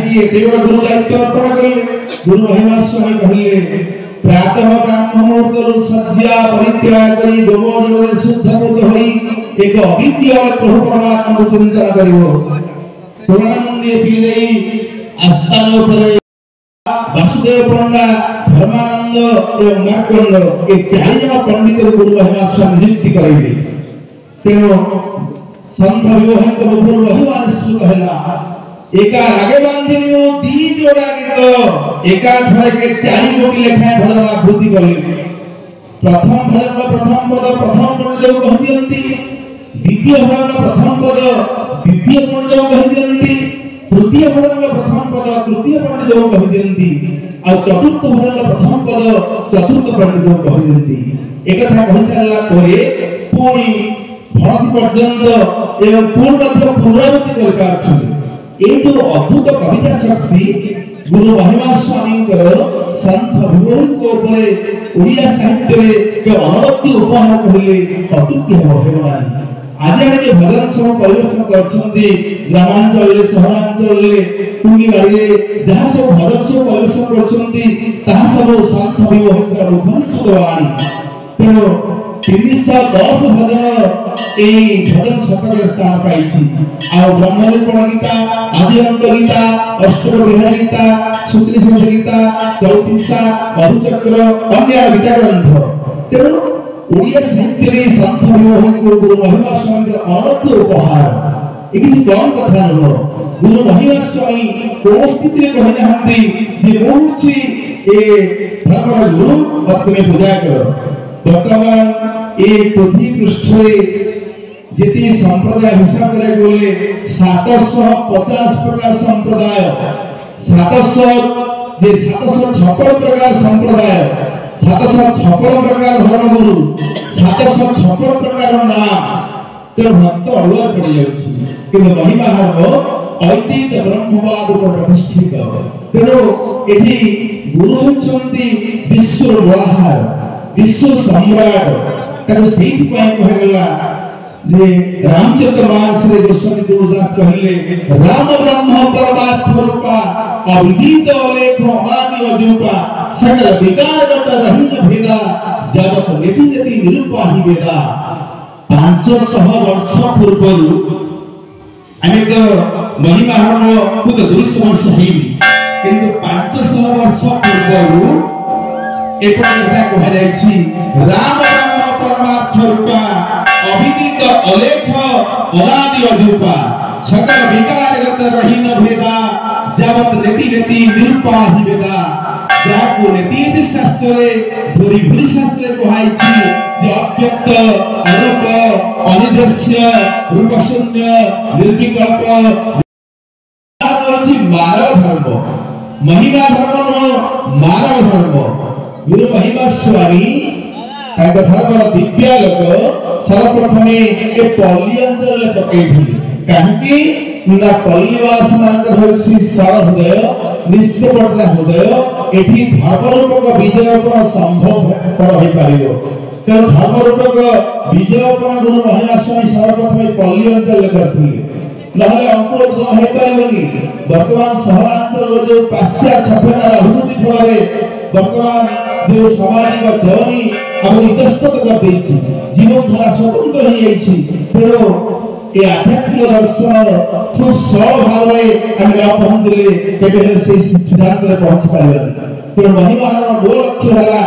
कहीं एते बड़ा गुरु दायित्व अर्पण कले गुरु महिमा स्वामी कहले प्रातः ब्राह्म मुहूर्त सज्जा परित्याग करी डोमोजरे शुद्धमुक्त होई एक अद्वितीय प्रभु परमात्मा को चिंतन करिवो पूर्णानंद पीरे आस्थान उपरे वासुदेव पंडा धर्मानंद एवं मार्कंड ए चारि जन पंडित गुरु महिमा स्वामी नियुक्ति करिवे तेनो संत विवाहिक मुखर महिमा निश्चित हैला एका रागे बांधिनी नो दी जोड़ा गीत एका घरे के चारि गोटी लेखा भजन आभूति कले प्रथम भजन प्रथम पद प्रथम पंडित कहि दियंती द्वितीय भजन प्रथम पद द्वितीय पंडित कहि दियंती तृतीय भजन प्रथम पद तृतीय पंडित कहि दियंती और चतुर्थ भजन प्रथम पद चतुर्थ पंडित कहि दियंती एक कथा कहि सारला परे पुणी भरत पर्यंत एवं पूर्ण पुनरावृत्ति कर पाछुले ए जो अद्भुत कविता शक्ति गुरु महिमा स्वामी संत विभूति को ऊपर ओडिया साहित्य रे के अनवद्य उपहार कहले अतुल्य हेबो नाही आज हम जे भजन सब परिवेषण करछन्ती ग्रामांचल रे शहरांचल रे टुंगी बाड़ी रे जहां सब भजन सब परिवेषण करछन्ती ताहा सब संत विभूति का मुखनिष्ठ वाणी तेनो 310 भजन ए भजन शतक स्थान पाइछि आ ब्रह्मलिपण गीता आदिअंत गीता अष्टम विहार गीता सूत्री संध गीता चौतीसा मधुचक्र अन्य गीता ग्रंथ तेणु ओडिया साहित्य रे संत विभूति को गुरु महिमा स्वामी अनंत उपहार ए किछि कम कथा न गुरु महिमा स्वामी को स्थिति रे कहना हंती जे मोछि ए धर्म गुरु भक्त में पूजा करो वर्तमान ए पृथ्वी पृष्ठे जेती संप्रदाय हिसाब करे बोले 750 प्रकार संप्रदाय 756 प्रकार संप्रदाय 756 प्रकार धर्मगुरु 756 प्रकार नाम तो भक्त अड़ुआ पड़ जाउछि किंतु महिमा हर ऐतित ब्रह्मवाद को प्रतिष्ठित तेणु एठी गुरु होचंती विश्व बहार विश्व सम्राट ताको सेहि पाए कहगला जे रामचरितमानस रे गोस्वामी तुलसीदास कहले राम ब्रह्म परमार्थ रूपा अविदित अलेख अनादि अजूपा सकल विकार गट रहिन भेदा जगत नेति नेति निरूपाहि वेदा 500 वर्ष पूर्वरु आमे तो महिमा हरनो खुद 200 वर्ष हेनी किंतु 500 वर्ष पूर्वरु एक कथा कहा जायछि राम ब्रह्म परमार्थ रूपा अविदित अलेख अनादि अजूपा सकल विकार गत रहिन भेदा जगत नेति नेति निरूपाहि वेदा जाको नेति शास्त्र रे धोरी भूरी शास्त्र रे कहाइछि जे अव्यक्त अरूप अनिदृश्य रूप शून्य निर्विकल्प होछि मानव धर्म महिमा धर्म न मानव धर्म गुरु महिमा स्वामी ताको धर्म दिव्य लोक सर्वप्रथमे ए पल्ली अंचल ले पकेइथिले काहेकि ना पल्लीवासी मान होछि सरल हृदय निष्कपट हृदय एठी धर्म रूपक विजय पर संभव कर होई पारिबो तो धर्म रूपक विजय पर गुरु महिमा स्वामी सर्वप्रथमे पल्ली अंचल ले करथिले नहले अंकुर उद्गम हे पारिबोनी वर्तमान शहरांचल जो पाश्चात्य सभ्यता अभिवृद्धि फलरे वर्तमान जो सामाजिक जर्नी हम इतस्तत कर देछि जीवन धारा स्वतंत्र हो जाइछि तेणु ए आध्यात्मिक दर्शन खूब सरल भाव रे हम पहुंचले केबे से सिद्धांत रे पहुंच पाइबा तेणु महिमा हर दो लक्ष्य हला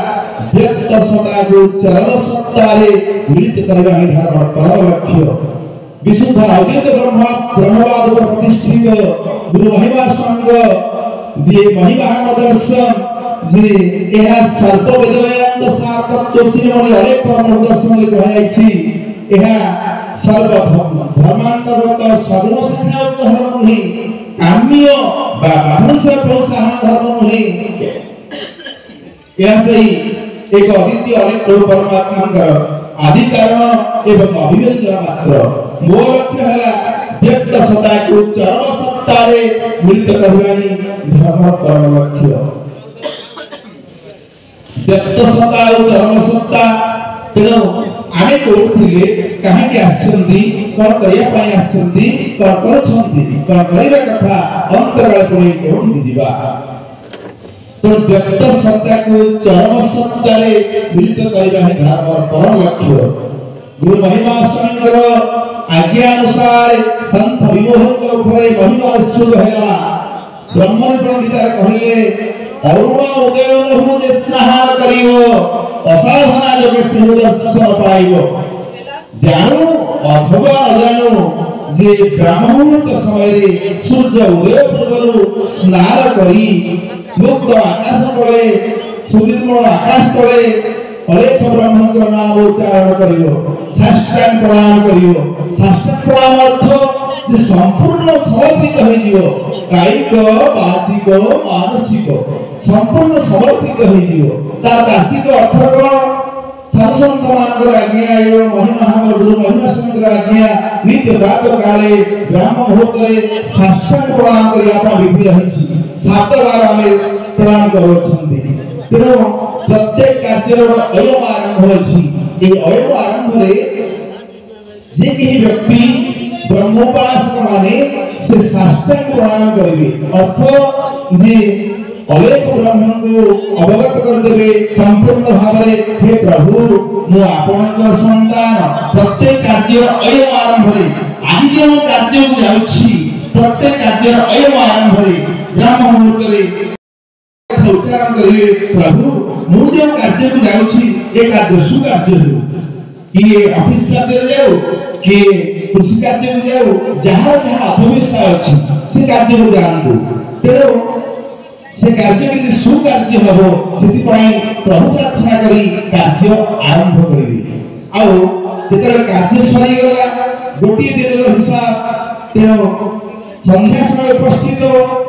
व्यक्त सत्ता को चरण सत्ता रे मिलित करबा ही धर्म परम लक्ष्य विशुद्ध अद्वैत ब्रह्मवाद पर प्रतिष्ठित गुरु महिमा स्वामी दिए महिमा दर्शन जे एहा सर्व वेदवेदांत सार तत्व श्रीमणि अनेक परम दर्शन ले कहैछि एहा सर्व धर्मांतर्गत सगुण शिक्षा धर्म नहीं काम्य बा बाहर से प्रोत्साहन धर्म नहीं एहा सही एक अद्वितीय अनेक परमात्मा का आदि कारण एवं अभिव्यंजन मात्र मो लक्ष्य हला व्यक्त सत्ता को चरण सत्ता रे मिलित करवानी धर्म परम लक्ष्य व्यक्त सत्ता और चरण सत्ता तेणु आमे कोथिले कहीं आसछंती कौन करिया पाई आसछंती कौन करछंती कौन करिवा कथा अंतराल कोई केउठी जीवा तो व्यक्त सत्ता को चरम सत्ता रे मिलित करिवा है धर्म परम लक्ष्य गुरु महिमा स्वामींकर आज्ञा अनुसार संत विमोहन घरे महिमा शुभ हैला ब्रह्मनिपुण गीतार कहले अरुण उदय नहु जे स्नान करिवो असाधना जोगे से दर्शन पाइबो जानू अथवा अजानू जे ब्रह्ममुहूर्त समय रे सूर्य उदय पूर्वरु स्नान करी मुक्त आकाश तले सुनिर्मल आकाश तले अलेख ब्रह्मंकर नाम उच्चारण करियो साष्टांग प्रणाम करियो साष्टांग प्रणाम अर्थ जे संपूर्ण समर्पित होई दियो कायिक वाचिक मानसिक संपूर्ण समर्पित होई दियो तार तात्विक अर्थ कोन साधुसंत मानकर आज्ञा एवं महिमा हमर गुरु महिमा सुंदर आज्ञा नित्य प्रातः काले ब्रह्म मुहूर्त रे साष्टांग प्रणाम करी आपा विधि रहिछि 7 बार हमें प्रणाम करोछन्ति तेनो प्रत्येक कार्यर अयम आरंभ होछि ए अयम आरंभ रे जे केही व्यक्ति ब्रह्मोपासक माने से साष्टांग प्रणाम करिवे अर्थ जे अलेख ब्रह्म को अवगत कर देबे संपूर्ण भाव रे हे प्रभु मु आपनक संतान प्रत्येक कार्य अयम आरंभ रे आज जे हम कार्य को जाउछि प्रत्येक कार्य अयम आरंभ रे ब्रह्म मुहूर्त रे उच्चारण करिवे प्रभु मु जे कार्य को जाउछि ए कार्य सुकार्य हो ये ऑफिस कार्य जाऊ कि कृषि कार्य को जाऊ जहां जहां अधविश्वास अछि से कार्य को जानू तेरो से कार्य के सुकार्य हबो सेति पई प्रभु प्रार्थना करी कार्य आरंभ करिवे आउ जेतले कार्य सरी गला गोटी दिन रो हिसाब तेनो संध्या समय उपस्थित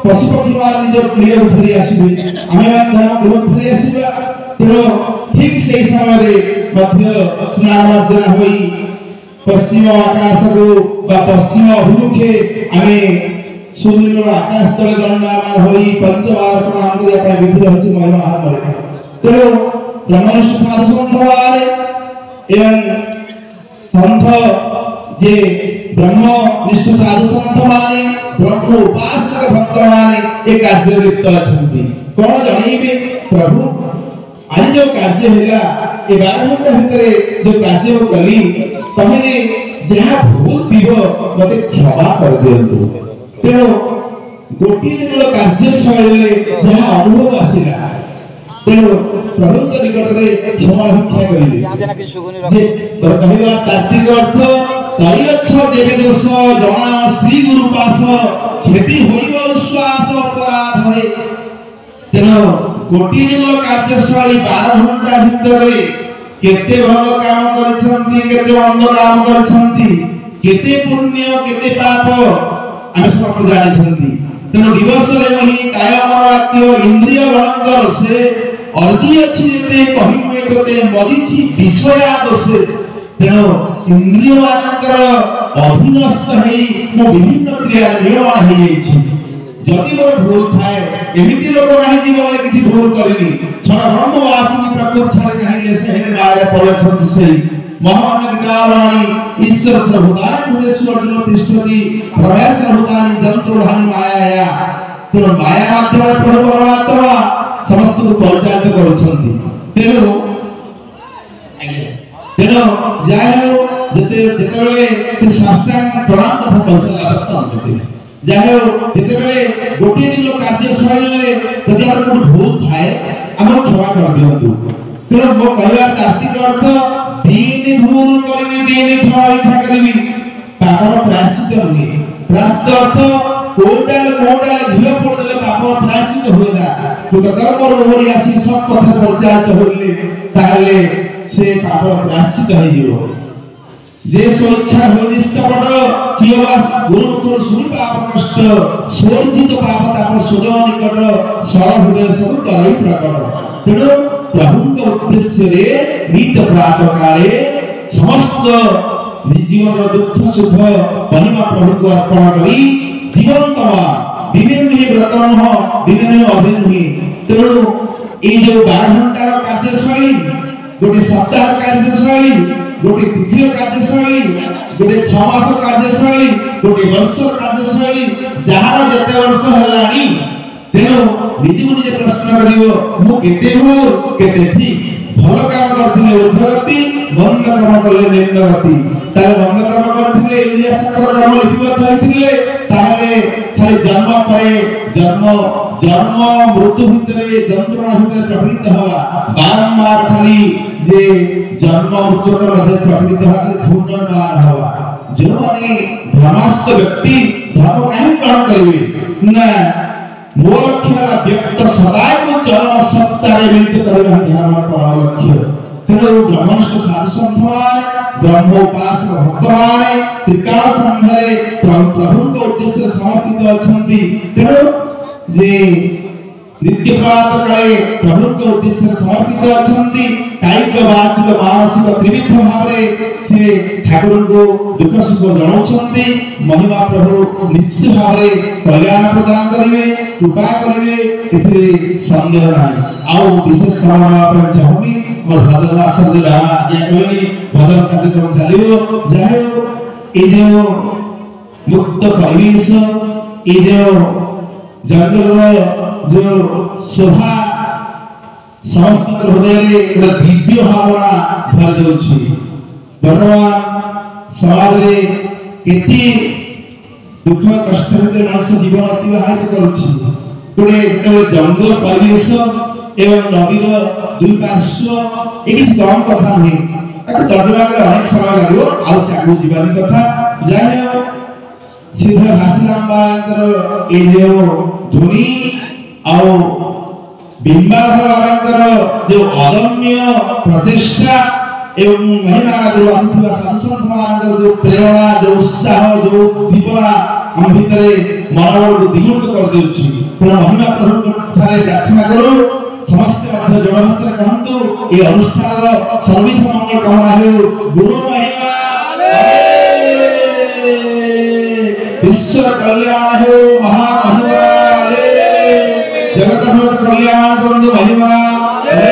पशुपक्षी मान निज प्रिय फेरी आसीबे आमे मान गृह फेरी आसीबा तेनो ठीक सेही समय रे मध्य स्नान मार्जना होई पश्चिम आकाश को बा पश्चिम अभिमुखे आमे सुनिर्मल आकाश तले दंडमान होई पंचबार प्रणाम करिया पय विधि रहछि महिमा हमरे तेनो ब्रह्मनिष्ठ साधु संत वाले एवं संत जे ब्रह्मनिष्ठ साधु संत माने ब्रह्म उपासक भक्त माने ए कार्य लिप्त अछंती कोन जणैबे प्रभु आज जो कार्य हैला ए 12 घंटा भितरे जो कार्य को कली तहने जहा भूल दिबो मते क्षमा कर दियंतु तेनो गोटी दिन कार्य शैली जहा अनुभव आसिला तेनो प्रभु के निकट रे क्षमा भिक्षा करिले जे कहबा तात्विक अर्थ करियछ जेबे दोष जना श्री गुरु पास छेति होइबो विश्वास अपराध होय तेनो गोटी दिन कार्य शैली 12 घंटा भितरे केते भल काम करछंती केते मंद काम करछंती केते पुण्य केते पाप आमे समस्त जानि छंती तेनो दिवस रे मही काय मन वाक्य इंद्रिय गणकर से अर्जी अछि जेते कहिमे तते मदिछि विषया दोषे तेनो इंद्रिय मानकर अधीनस्थ हेई मो विभिन्न क्रिया निर्माण हेई छि जति मोर भूल थाए एमिति लोक नाही जीवन में किछि भूल करिनी छड़ा ब्रह्मवासिनी प्रकृति छड़े नहीं से हेने बारे पड़छत से महान विकाराणी ईश्वर सर्वभूतानि भूतेषु अर्जुन तिष्ठति परमेश्वर भूतानि जंतुर्हानि मायाया तेनो माया माध्यम प्रभु परमात्मा समस्त को परिचालित करूछंती तेनो जायो जेतेबेले से साष्टांग प्रणाम कथा कहला करते जायो जेतेबेले गोटी दिन कार्य शैली जदि हमर को भूल थाए हमर क्षमा कर दियंतु तेनो मो कहला तात्विक अर्थ दीन भूल करिनि दीन क्षमा इच्छा करिनि पापर प्रायश्चित हुए प्रायश्चित अर्थ कोटाल घियो पड़ देले पापर प्रायश्चित होय ना तो कर्म रोहरी आसी सब कथा परिचालित होइले ताले से पापर प्रायश्चित होई जिवो जे स्वेच्छा हो निष्कपट कियवास गुरुमुख सुनि पाप कष्ट सोर्जित पाप ताप सुजन निकट सर हृदय सब करै प्रकट तेणु प्रभु के उद्देश्य रे नित प्रातः काले समस्त जीवन रो दुख सुख महिमा प्रभु को अर्पण करी जीवन तवा दिने नुहे व्रत नह दिने नुहे अधे नुहे तेणु ए जो 12 घंटा रो कार्यशैली गोटे सप्ताह कार्यशैली गोटे तिथिर कार्यशैली गोटे 6 मास कार्यशैली गोटे वर्ष कार्यशैली जहार जते वर्ष हलानी तेनो निजी को निजे प्रश्न करिवो मु केते भूल केते ठीक भल काम करथिले ऊर्ध्वगति मंद काम करले निम्नगति ताले मंद काम करथिले इंद्रिय शक्कर कर्म लिपिबद्ध होइथिले ताले खाली जन्म परे जन्म मृत्यु भितरे यंत्रणा भितरे प्रवृत्त हवा बारंबार खाली जे जन्म मृत्यु के मध्य प्रवृत्त हवा खाली घूर्णनमान हवा जो माने धर्मस्थ व्यक्ति धर्म नहीं ग्रहण करिवे ना मो लक्ष्य व्यक्त सदाय को चरम सत्तारे मिलित करबा ध्यान परम लक्ष्य तेणु ब्रह्मनिष्ठ साधु संत माने ब्रह्मोपासक भक्त माने त्रिकाल संघरे प्रभु को उद्देश्य समर्पित अछंती तेणु जे नित्य प्रात काले प्रभु को उद्देश्य समर्पित अछंती कायिक वाचिक मानसिक त्रिविध भावरे से ठाकुर को दुख सुख जणाउछंती महिमा प्रभु निश्चित भावरे कल्याण प्रदान करिवे कृपा करिवे एथिरे संदेह नाही आउ विशेष समारोह पर चाहूनी मोर भजन आसन रे आज्ञा करिनी भजन कार्यक्रम चलियो जायो ए जो मुक्त परिवेश ए जो जंगल जो शोभा समस्त हृदय रे दिव्य भावना भर देउछि वर्तमान समाज रे केति दुख कष्ट भितर मानस जीवन अतिबाहित करूछि गोटे जंगल परिवेश एवं नदीर दुई पार्श्व ए किछ कम कथा नहीं ताको तर्जमा करे अनेक समय लागो आ आगु जीवन कथा जाय सीधा घासीराम बाबांकर ए जो ध्वनि आउ बिंबाधर बाबांकर जो अदम्य प्रचेष्टा एवं महिमा जो आसीथिबा साधु संत मानकर जो प्रेरणा जो उत्साह जो दीपरा हम भितरे मनोबल को द्विगुणित कर देउछि पुनः महिमा प्रभु ठारे प्रार्थना करू समस्त मध्य जड़ भितरे कहंतु ए अनुष्ठान सर्विथ मंगल कामना हे गुरु महिमा ईश्वर कल्याण हो महा महिमा रे जगत कल्याण करनु महिमा रे